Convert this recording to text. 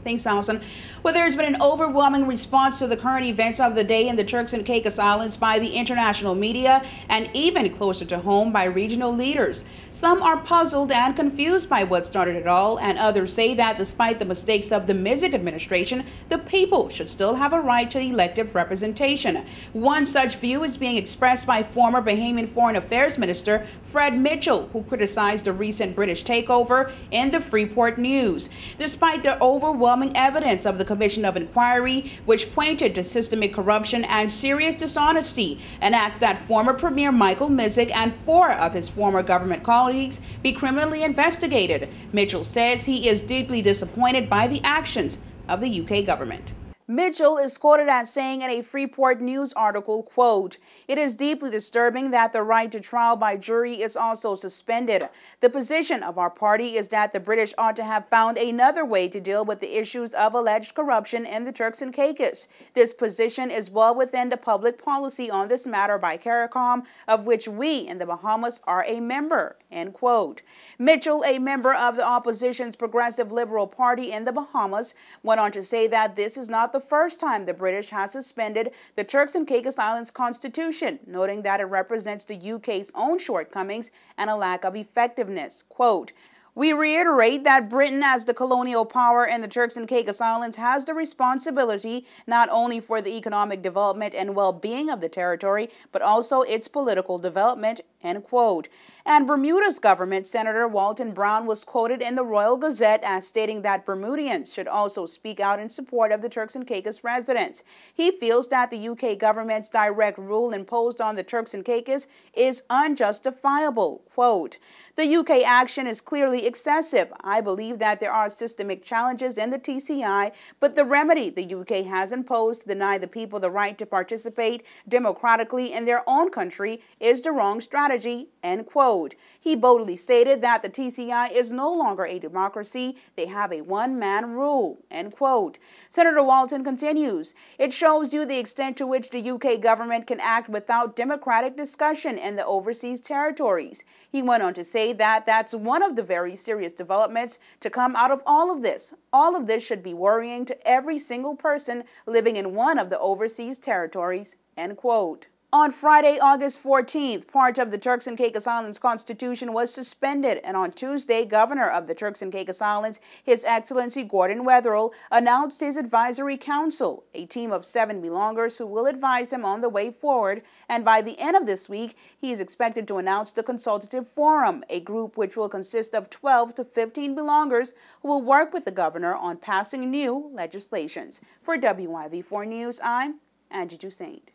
Thanks, Allison. Well, there's been an overwhelming response to the current events of the day in the Turks and Caicos Islands by the international media and even closer to home by regional leaders. Some are puzzled and confused by what started it all, and others say that despite the mistakes of the Mizek administration, the people should still have a right to elective representation. One such view is being expressed by former Bahamian Foreign Affairs Minister Fred Mitchell, who criticized the recent British takeover in the Freeport News. Despite the overwhelming evidence of the Commission of Inquiry, which pointed to systemic corruption and serious dishonesty, and asked that former Premier Michael Mizek and 4 of his former government colleagues be criminally investigated, Mitchell says he is deeply disappointed by the actions of the UK government. Mitchell is quoted as saying in a Freeport News article, quote, "It is deeply disturbing that the right to trial by jury is also suspended. The position of our party is that the British ought to have found another way to deal with the issues of alleged corruption in the Turks and Caicos. This position is well within the public policy on this matter by CARICOM, of which we in the Bahamas are a member," end quote. Mitchell, a member of the opposition's Progressive Liberal Party in the Bahamas, went on to say that this is not the first time the British has suspended the Turks and Caicos Islands Constitution, noting that it represents the UK's own shortcomings and a lack of effectiveness. Quote, "We reiterate that Britain, as the colonial power in the Turks and Caicos Islands, has the responsibility not only for the economic development and well-being of the territory, but also its political development," end quote. And Bermuda's government, Senator Walton Brown, was quoted in the Royal Gazette as stating that Bermudians should also speak out in support of the Turks and Caicos residents. He feels that the UK government's direct rule imposed on the Turks and Caicos is unjustifiable. Quote, "The UK action is clearly excessive. I believe that there are systemic challenges in the TCI, but the remedy the UK has imposed to deny the people the right to participate democratically in their own country is the wrong strategy," end quote. He boldly stated that the TCI is no longer a democracy. They have a one-man rule, end quote. Senator Walton continues, "It shows you the extent to which the UK government can act without democratic discussion in the overseas territories." He went on to say that that's one of the very serious developments to come out of all of this. All of this should be worrying to every single person living in one of the overseas territories, end quote. On Friday, August 14th, part of the Turks and Caicos Islands Constitution was suspended, and on Tuesday, Governor of the Turks and Caicos Islands, His Excellency Gordon Wetherill, announced his advisory council, a team of 7 belongers who will advise him on the way forward, and by the end of this week, he is expected to announce the Consultative Forum, a group which will consist of 12 to 15 belongers who will work with the governor on passing new legislations. For WIV4 News, I'm Angie Toussaint.